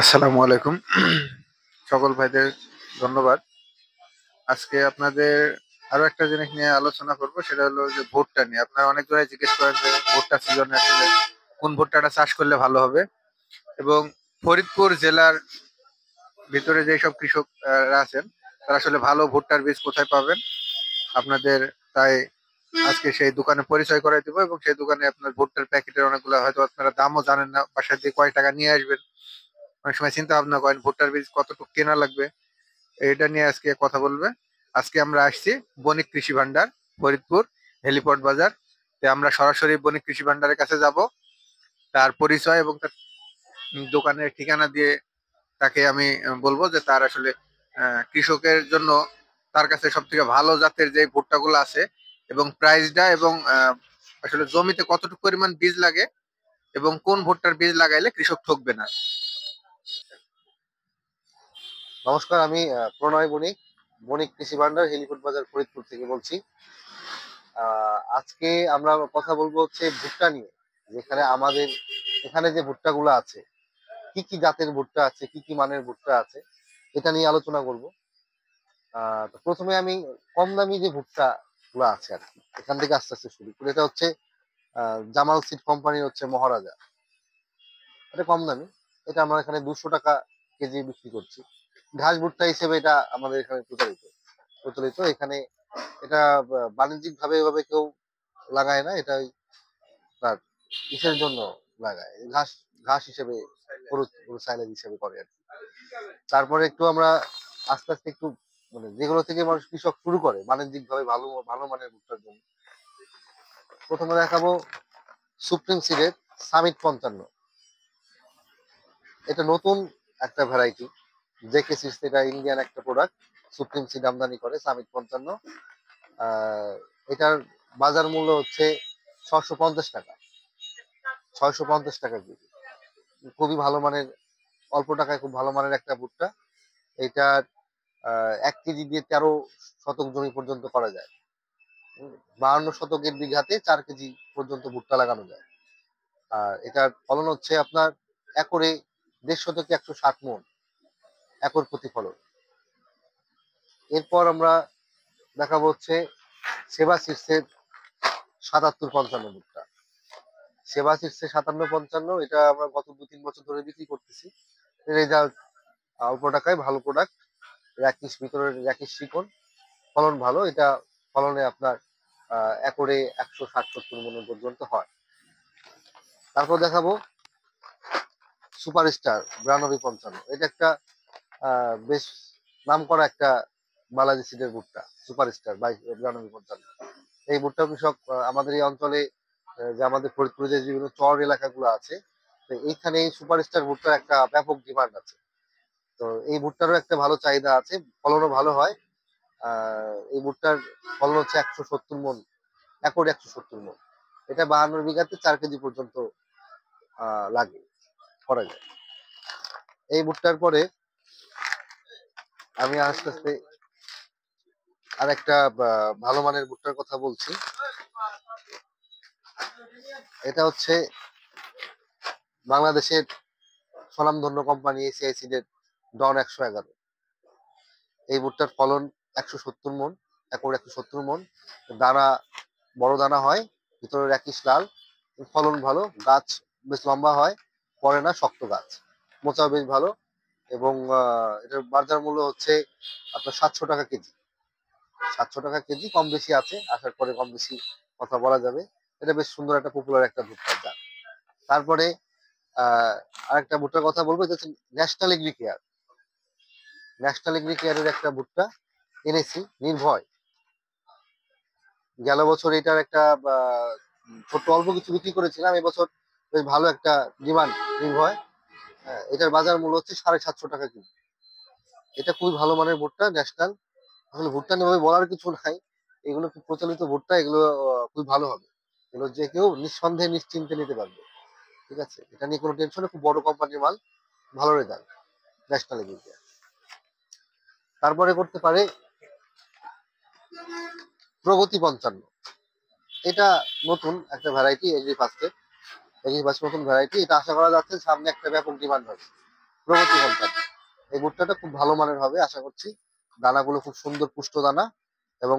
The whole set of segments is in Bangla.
আসসালামু আলাইকুম। সকল ভাইদের ধন্যবাদ। আজকে আপনাদের আরো একটা জিনিস নিয়ে আলোচনা করব, সেটা হলো যে ভুট্টা নিয়ে। আপনারা অনেক জনাই জিজ্ঞেস করেন যে ভুট্টা সিজনে আসলে কোন ভুট্টাটা চাষ করলে ভালো হবে, এবং ফরিদপুর জেলার ভিতরে যেসব কৃষকরা আছেন তারা আসলে ভালো ভুট্টার বীজ কোথায় পাবেন আপনাদের, তাই আজকে সেই দোকানে পরিচয় করাই দিব। এবং সেই দোকানে আপনার ভুট্টার প্যাকেটের অনেকগুলো হয়তো আপনারা দামও জানেন না, বাসায় দিয়ে কয় টাকা নিয়ে আসবেন অনেক সময় চিন্তা ভাবনা করেন ভুট্টার বীজ কতটুকু কেনা লাগবে, এটা নিয়ে আজকে কথা বলবে। আজকে আমরা আসছি বণিক কৃষি ভান্ডার, ফরিদপুর হেলিপোর্ট বাজার। তো আমরা সরাসরি বণিক কৃষি ভান্ডারের কাছে যাব, তার পরিচয় এবং তার দোকানের ঠিকানা দিয়ে তাকে আমি বলবো যে তার আসলে কৃষকের জন্য তার কাছে সব থেকে ভালো জাতের যে ভুট্টাগুলো আছে এবং প্রাইসটা, এবং আসলে জমিতে কতটুকু পরিমাণ বীজ লাগে এবং কোন ভুট্টার বীজ লাগাইলে কৃষক ঠকবে না। নমস্কার, আমি প্রণয় বণিক, বণিক কৃষি ভান্ডার, হেলিফোর্ট বাজার, ফরিদপুর থেকে বলছি। আজকে আমরা কথা বলবো হচ্ছে ভুট্টা নিয়ে। যেখানে আমাদের এখানে যে ভুট্টাগুলো আছে, কি কি জাতের ভুট্টা আছে, কি কি মানের ভুট্টা আছে, এটা নিয়ে আলোচনা করব। তো প্রথমে আমি কম দামি যে ভুট্টা গুলো আছে আর কি, এখান থেকে আস্তে আস্তে শুরু করি। এটা হচ্ছে জামাল সিড কোম্পানির হচ্ছে মহারাজা। এটা কম দামি। এটা আমরা এখানে 200 টাকা কেজি বিক্রি করছি। ঘাস ভুট্টা হিসেবে এটা আমাদের এখানে প্রচলিত এখানে। এটা বাণিজ্যিক ভাবে এভাবে কেউ লাগায় না। এটা তার ইসের জন্য লাগায়, ঘাস ঘাস হিসেবে, গরু গরু সাইলেজ হিসেবে করে আর কি। তারপরে একটু আমরা আস্তে আস্তে একটু মানে যেগুলো থেকে মানুষ কৃষক শুরু করে বাণিজ্যিক ভাবে ভালো ভালো মানের ভুট্টার জন্য, প্রথমে দেখাবো সুপ্রিম সিডের সামিট 55। এটা নতুন একটা ভ্যারাইটি, জেকে সিডস, এটা ইন্ডিয়ান একটা প্রোডাক্ট। সুপ্রিম সিড আমদানি করে সামিট 55। এটার বাজার মূল্য হচ্ছে 650 টাকা, 650 টাকা কেজি। খুবই ভালো মানের, অল্প টাকায় খুব ভালো মানের একটা ভুট্টা। এটার 1 কেজি দিয়ে 13 শতক জমি পর্যন্ত করা যায়। 52 শতকের বিঘাতে 4 কেজি পর্যন্ত ভুট্টা লাগানো যায়। আর এটার ফলন হচ্ছে আপনার একরে 150 থেকে 160 মণ, একর প্রতি ফলন। এরপর আমরা দেখাবো হচ্ছে সেবা শীর্ষের 77-55 ভুট্টা। সেবা শীর্ষে 57-55, এটা আমরা গত 2-3 বছর ধরে বিক্রি করতেছি। রেজাল্ট অল্প টাকায় ভালো প্রোডাক্ট, র্যাকিস ভিতরের র্যাকিস শিকড়, ফলন ভালো। এটা ফলনে আপনার একরে 160-70 মণ পর্যন্ত হয়। তারপর দেখাবো সুপারস্টার 92-55। এটা একটা বেশ নাম করা একটা বালাজি সিডের ভুট্টা, সুপারস্টার 92-55। এই ভুট্টা কৃষক আমাদের এই অঞ্চলে, যে আমাদের ফরিদপুরে যে বিভিন্ন চর এলাকাগুলো আছে, তো এইখানে এই সুপারস্টার ভুট্টার একটা ব্যাপক ডিমান্ড আছে। তো এই ভুট্টারও একটা ভালো চাহিদা আছে, ফলনও ভালো হয়। এই ভুট্টার ফলন হচ্ছে 170 মণ, একরে 170 মণ। এটা 52 বিঘাতে 4 কেজি পর্যন্ত লাগে, করা যায়। এই ভুট্টার পরে আমি আস্তে আস্তে আর একটা ভালো মানের ভুট্টার কথা বলছি। এটা হচ্ছে বাংলাদেশের স্বনামধন্য কোম্পানি এসিআই সিডের ডন 111। এই ভুট্টার ফলন 170 মণ, একর 170 মণ। দানা বড় দানা হয়, ভিতরে একিস লাল, ফলন ভালো, গাছ বেশ লম্বা হয়, পড়ে না, শক্ত গাছ, মোচাও বেশ ভালো। এবং এটার বাজার মূল্য হচ্ছে আপনার 700 টাকা কেজি। 700 টাকা কেজি, কম বেশি আছে, আসার পরে কম বেশি কথা বলা যাবে। এটা বেশ সুন্দর একটা পপুলার একটা ভুট্টা জাত। তারপরে আহ আরেকটা ভুট্টার কথা বলবো, এটা হচ্ছে national agri care. National agri কেয়ারের একটা ভুট্টা এনেছি, নির্ভয়। গেল বছর এটার একটা ছোট অল্প কিছু বিক্রি করেছিলাম, এবছর বেশ ভালো একটা ডিমান্ড নির্ভয়। এটার বাজার মূল্য হচ্ছে 750 টাকা কেজি। এটা খুবই ভালো মানের ভুট্টা, ন্যাশনাল। আসলে ভুট্টা নিয়ে বলার কিছু নাই, এগুলো খুব প্রচলিত ভুট্টা, এগুলো খুবই ভালো হবে। এগুলো যে কেউ নিঃসন্দেহে নিশ্চিন্তে নিতে পারবে। ঠিক আছে, এটা নিয়ে কোনো টেনশন নেই, খুব বড় কোম্পানির মাল, ভালো রেজাল্ট, ন্যাশনাল এগ্রি। তারপরে করতে পারে প্রগতি 55। এটা নতুন একটা ভ্যারাইটি, এগ্রি ফার্স্টের, নতুন ভ্যারাইটি। এটা আশা করা যাচ্ছে সামনে একটা ব্যাপক ডিমান্ড হবে। প্রগতি সন্তান। এই ভুট্টাটা খুব ভালো মানের হবে আশা করছি। দানাগুলো খুব সুন্দর পুষ্ট দানা, এবং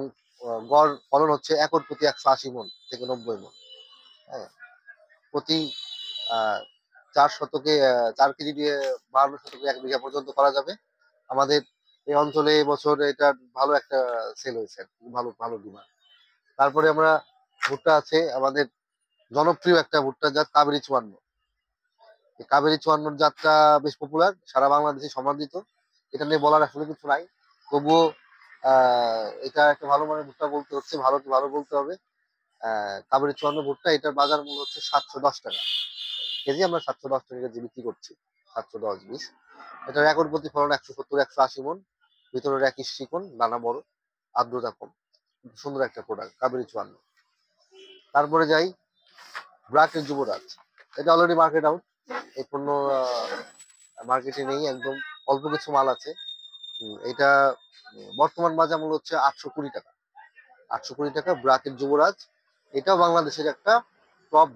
গড় ফলন হচ্ছে একর প্রতি 180 মণ থেকে 90 মণ। হ্যাঁ, প্রতি আহ 4 শতকে 4 কেজি দিয়ে 52 শতকে 1 বিঘা পর্যন্ত করা যাবে। আমাদের এই অঞ্চলে এবছর এটা ভালো একটা সেল হয়েছে, ভালো ভালো ডিমান্ড। তারপরে আমরা ভুট্টা আছে আমাদের জনপ্রিয় একটা ভুট্টা জাত কাবেরী 54। এই কাবেরী 54 জাতটা বেশ পপুলার, সারা বাংলাদেশে সমাদৃত। এটা নিয়ে বলার আসলে কিছু নাই, তবুও এটা একটা ভালো মানের ভুট্টা বলতে হচ্ছে, ভালো ভালো বলতে হবে। কাবেরী 54 ভুট্টা, এটার বাজার মূল্য হচ্ছে 710 টাকা কেজি। আমরা 710 টাকা কেজি বিক্রি করছি, 710-20। এটার একর প্রতি ফলন 170-180 মণ। ভিতরের একই শিকন, দানা বড়, আর্দ্রতা কম, সুন্দর একটা প্রোডাক্ট কাবেরী 54। তারপরে যাই ব্রাকের যুবরাজ। এটা অলরেডি মার্কেট আউট, এই পণ্য মার্কেটে নেই, একদম অল্প কিছু মাল আছে। এটা বর্তমান বাজার মূল্য হচ্ছে 820 টাকা। 820 টাকা ব্রাকের যুবরাজ। এটাও বাংলাদেশের একটা টপ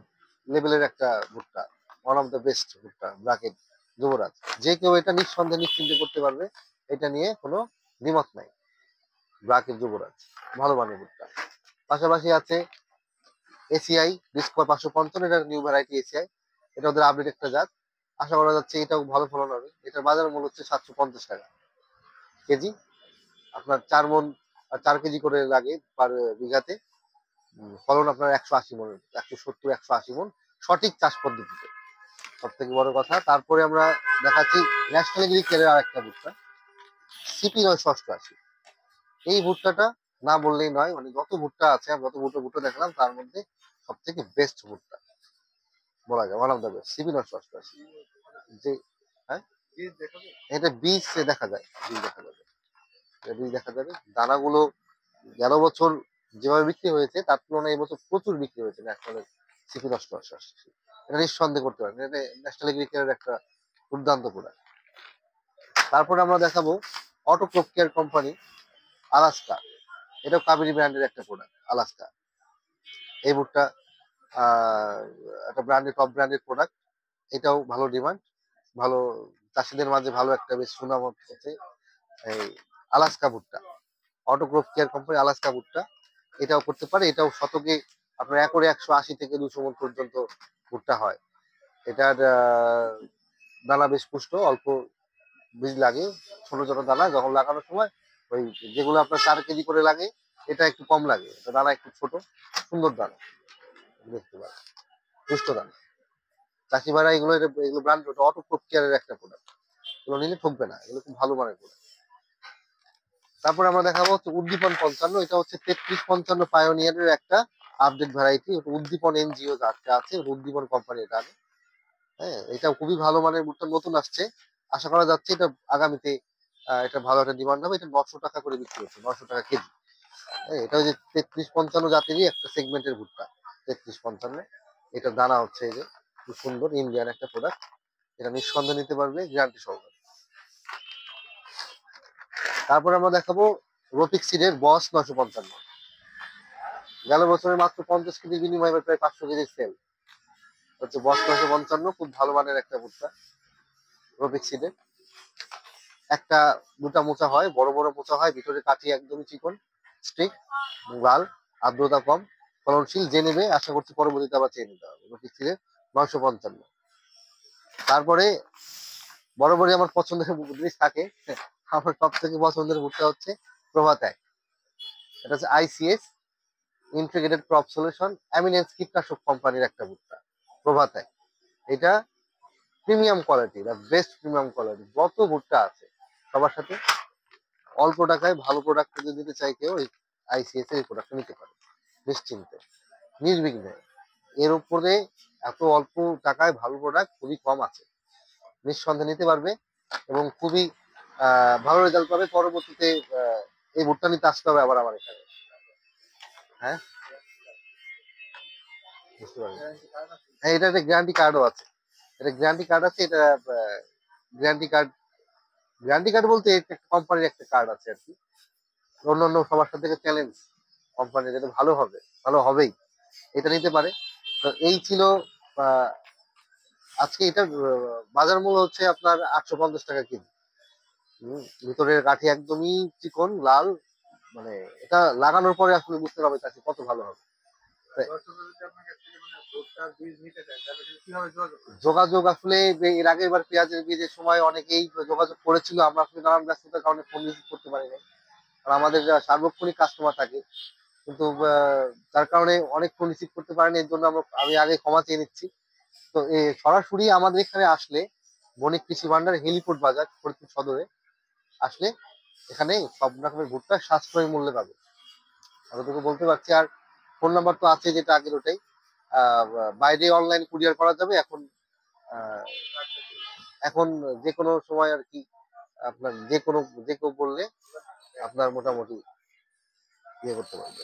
লেভেলের একটা ভুট্টা, ওয়ান অফ দ্য বেস্ট ভুট্টা ব্রাকেট যুবরাজ। যে কেউ এটা নিঃসন্দেহে নিশ্চিন্তে করতে পারবে, এটা নিয়ে কোনো দ্বিমত নাই। ব্রাকের যুবরাজ ভালো মানের ভুট্টা। পাশাপাশি আছে এসিআই ডিসকভার 555, এটা নিউ ভ্যারাইটি এসিআই। এটা ওদের আপডেট একটা জাত, আশা করা যাচ্ছে এটাও ভালো ফলন হবে। এটার বাজার মূল্য হচ্ছে 750 টাকা কেজি। আপনার 4 মণ আর 4 কেজি করে লাগে পার বিঘাতে। ফলন আপনার 180 মণ, 170-180 মণ, সঠিক চাষ পদ্ধতিতে, সব থেকে বড় কথা। তারপরে আমরা দেখাচ্ছি ন্যাশনাল এগ্রিকেয়ারের আর একটা ভুট্টা সিপি 988। এই ভুট্টাটা না বললেই নয়, মানে যত ভুট্টা আছে, আমি যত ভুট্টা দেখলাম তার মধ্যে সব থেকে বেস্ট ভুট্টা বলা যায়, one of the best CP 988। যে হ্যাঁ, এটা বীজ দেখা যায়, বীজ দেখা যাবে, বীজ দেখা যাবে। দানাগুলো গেল বছর যেভাবে বিক্রি হয়েছে তার তুলনায় এবছর প্রচুর বিক্রি হয়েছে ন্যাশনাল সিপি 988। এটা নিঃসন্দেহে করতে পারেন, এটা ন্যাশনাল এগ্রিকালচারের একটা দুর্দান্ত প্রোডাক্ট। তারপরে আমরা দেখাবো অটোক্রপ কেয়ার কোম্পানি আলাস্কা। এটাও কাবেরী ব্র্যান্ডের একটা প্রোডাক্ট আলাস্কা। এই ভুট্টা আহ একটা ব্র্যান্ডের টপ ব্র্যান্ডের প্রোডাক্ট। এটাও ভালো ডিমান্ড, ভালো চাষিদের মাঝে ভালো একটা বেশ সুনাম হচ্ছে এই আলাস্কা ভুট্টা। অটোক্রপ কেয়ার কোম্পানি আলাস্কা ভুট্টা, এটাও করতে পারে। এটাও শতকে আপনার একরে 180-200 মণ পর্যন্ত ভুট্টা হয়। এটার দানা বেশ পুষ্ট, অল্প বীজ লাগে, ছোট ছোট দানা। যখন লাগানোর সময় ওই যেগুলো আপনার 4 কেজি করে লাগে, এটা একটু কম লাগে, দানা একটু ছোট, সুন্দর দানা দেখতে পারে, পুষ্ট দানা। চাষি ভাইরা এগুলো ব্র্যান্ড অটোক্রপ কেয়ারের একটা প্রোডাক্ট, এগুলো নিলে ঠকবে না, এগুলো খুব ভালো মানের প্রোডাক্ট। তারপরে আমরা দেখাবো হচ্ছে উদ্দীপন 55। এটা হচ্ছে 3355 পায়োনিয়ারের একটা আপডেট ভ্যারাইটি। উদ্দীপন এনজিও যাতে আছে, উদ্দীপন কোম্পানি এটা। হ্যাঁ, এটা খুবই ভালো মানের ভুট্টা, নতুন আসছে। আশা করা যাচ্ছে এটা আগামীতে এটা ভালো একটা ডিমান্ড হবে। এটা 900 টাকা করে বিক্রি হচ্ছে, 900 টাকা কেজি। হ্যাঁ, এটা ওই যে 3355 জাতেরই একটা সেগমেন্টের ভুট্টা 3355। এটার দানা হচ্ছে এই যে খুব সুন্দর ইন্ডিয়ান একটা প্রোডাক্ট, এটা নিঃসন্দেহে নিতে পারবে গ্যারান্টি সহকারে। তারপরে আমরা দেখাবো রফিক সিডের বস 955। গেল বছরে মাত্র 50 কেজির বিনিময়ে প্রায় 500 কেজির সেল হচ্ছে বস 955। খুব ভালো মানের একটা ভুট্টা রফিক সিডের। একটা দুটা মোচা হয়, বড় বড় মোচা হয়, ভিতরে কাঠি একদমই চিকন, স্টিক, লাল, আর্দ্রতা কম, ফলনশীল। যে নেবে আশা করছি পরবর্তীতে আবার চেয়ে নিতে হবে। রফিক সিডের 955। তারপরে বরাবরই আমার পছন্দের জিনিস থাকে, আমার সব থেকে পছন্দের ভুট্টা হচ্ছে প্রভাত এক। এটা হচ্ছে ICS integrated crop solution eminence কীটনাশক কোম্পানির একটা ভুট্টা প্রভাত এক। এটা premium quality, best premium quality. যত ভুট্টা আছে সবার সাথে অল্প টাকায় ভালো প্রোডাক্ট যদি নিতে চাই কেউ, এই আইসিএস এর প্রোডাক্ট নিতে পারে নিশ্চিন্তে, নির্বিঘ্নে। এর উপরে এত অল্প টাকায় ভালো প্রোডাক্ট খুবই কম আছে, নিঃসন্দেহে নিতে পারবে এবং খুবই ভালো রেজাল্ট পাবে। পরবর্তীতে এই ভুট্টা নিতে আসতে হবে আবার আমার এখানে। হ্যাঁ, বুঝতে পারবেন। হ্যাঁ, এটা একটা গ্যারান্টি কার্ডও আছে, এটা গ্যারান্টি কার্ড আছে। এটা গ্যারান্টি কার্ড, গ্যারান্টি কার্ড বলতে একটা কোম্পানির একটা কার্ড আছে আর কি। অন্যান্য সবার সাথে চ্যালেঞ্জ কোম্পানি, যেটা ভালো হবে, ভালো হবেই, এটা নিতে পারে। তো এই ছিল আজকে এটা বাজার মূল্য হচ্ছে আপনার 850 টাকা কেজি। ভিতরের কাঠি একদমই চিকন লাল, মানে এটা লাগানোর পরে আসলে বুঝতে পারবে চাষি কত ভালো হবে। তাই দর্শকরা যদি আপনার কাছ থেকে মানে ভুট্টার বীজ নিতে চায় তাহলে কিভাবে যোগাযোগ করবে? যোগাযোগ আসলে এর আগের বার পেঁয়াজের বীজের সময় অনেকেই যোগাযোগ করেছিল, আমরা আসলে নানান ব্যস্ততার কারণে ফোন রিসিভ করতে পারি নাই। আর আমাদের সার্বক্ষণিক কাস্টমার থাকে, কিন্তু যার কারণে অনেক ফোন রিসিভ করতে পারেনি, এর জন্য আমি আগে ক্ষমা চেয়ে নিচ্ছি। তো সরাসরি আমাদের এখানে আসলে বণিক কৃষি ভান্ডার হেলিপোর্ট বাজার ফরিদপুর সদরে আসলে এখানে সব রকমের ভুট্টা সাশ্রয়ী মূল্যে পাবে, এতটুকু বলতে পারছি। আর ফোন নাম্বার তো আছে যেটা আগের ওটাই। আহ, বাইরে অনলাইন কুরিয়ার করা যাবে এখন। আহ, এখন যে কোনো সময় আর কি, আপনার যে কেউ বললে আপনার মোটামুটি ইয়ে করতে পারবে।